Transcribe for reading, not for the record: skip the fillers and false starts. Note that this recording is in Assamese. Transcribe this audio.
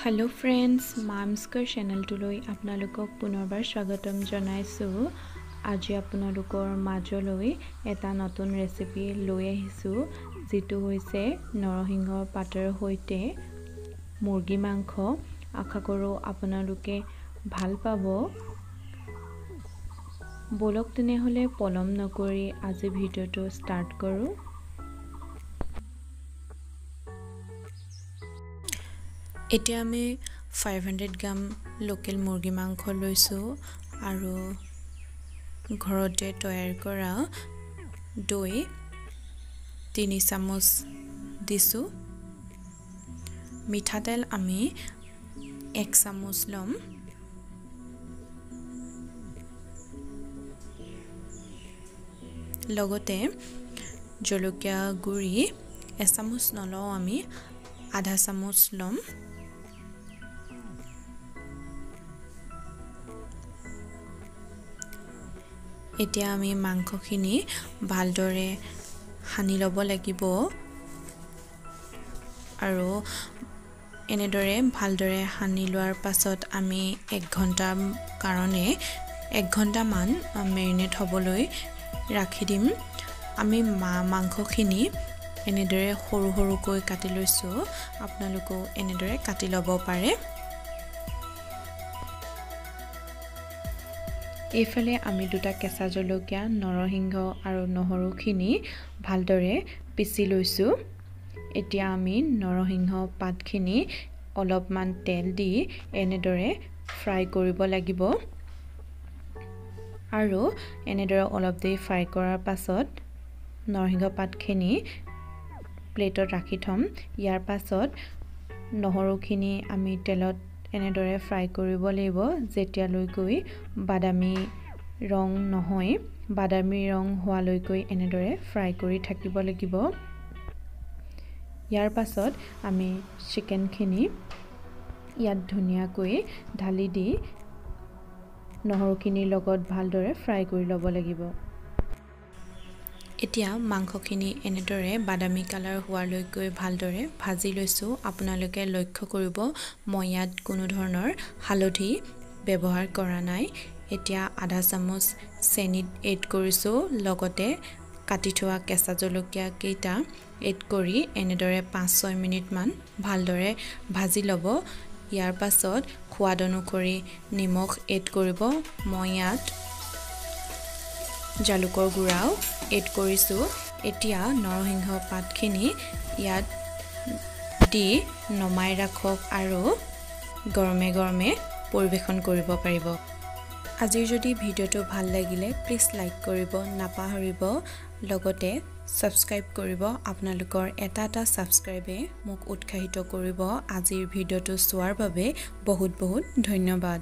Hello friends, Mamsker channel tuloi apnalokok punorbar swagatam janaisu. Aji apnalokor majoloi eta notun recipe loi ahisu jitu hoise norohinghor pator hoite murgi mangkho. Akha koro apnaloke bhal pabo. Bolok tene hole polom nokori aji video to start koru. এতিয়া আমি 500 গ্রাম লোকেল মুরগি মাংস লৈছো আৰু ঘৰতে তৈয়াৰ কৰা দৈ 3 চামুচ দিছো মিঠাতেল আমি 1 চামুচ লম লগতে জলকীয়া গুৰি 1 চামুচ নলও আমি আধা চামুচ লম এতিয়া আমি মাংসখিনি ভালদৰে হানি লব লাগিব আৰু এনেদৰে ভালদৰে হানি লোৱাৰ পাছত আমি 1 ঘণ্টা কাৰণে 1 ঘণ্টা মান মেৰিনেট হ'বলৈ ৰাখি দিম আমি মাংসখিনি এনেদৰে সৰু সৰুকৈ কাটি লৈছো আপোনালোকও এনেদৰে কাটি লব পাৰে এফালে আমি দুটা কেঁচা জলকীয়া নৰসিংহ আৰু নহৰুখিনি ভালদৰে পিচি লৈছো এতিয়া আমি নৰসিংহ পাতখিনি অলপমান তেল দি এনেদৰে ফ্ৰাই কৰিব লাগিব আৰু এনেদৰে অলপ দেৰি ফ্ৰাই কৰাৰ পাছত নৰসিংহ পাতখিনি প্লেটত ৰাখি থম ইয়াৰ পাছত নহৰুখিনি আমি তেলত এনেদৰে ফ্ৰাই কৰিব লাগিব যেতিয়ালৈকৈ বাদামী ৰং নহয় বাদামী ৰং হোৱালৈকৈ এনেদৰে ফ্ৰাই কৰি থাকিব লাগিব ইয়াৰ পাছত আমি চিকেনখিনি ইয়াত ধুনিয়াকৈ ঢালি দি নহৰুখিনিৰ লগত ভালদৰে ফ্ৰাই কৰি ল'ব লাগিব এতিয়া মাংসখিনি এনেদৰে বাদামী কালাৰ হোৱালৈকৈ ভালদৰে ভাজি লৈছো আপোনালোকে লক্ষ্য কৰিব মই ইয়াত কোনো ধৰণৰ হালধি ব্যৱহাৰ কৰা নাই এতিয়া আধা চামুচ চেনি এড কৰিছো লগতে কাটি থোৱা কেঁচা জলকীয়া কেইটা এড কৰি এনেদৰে 5-6 মিনিট মান ভালদৰে ভাজি ল'ব ইয়াৰ পাছত খোৱাদ অনুসৰি নিমখ এড কৰিব মই ইয়াত জালুকৰ গুড়াও এড কৰিছো এতিয়া নৰসিংহ পাতখিনি ইয়াত দি নমাই ৰাখক আৰু গৰমে গৰমে পৰিবেশন কৰিব পাৰিব আজিৰ যদি ভিডিওটো ভাল লাগিলে প্লিজ লাইক কৰিব নাপাহৰিব লগতে সাবস্ক্ৰাইব কৰিব আপোনালোকৰ এটা সাবস্ক্ৰাইবে মোক উৎসাহিত কৰিব আজিৰ ভিডিওটো চোৱাৰ বাবে বহুত বহুত ধন্যবাদ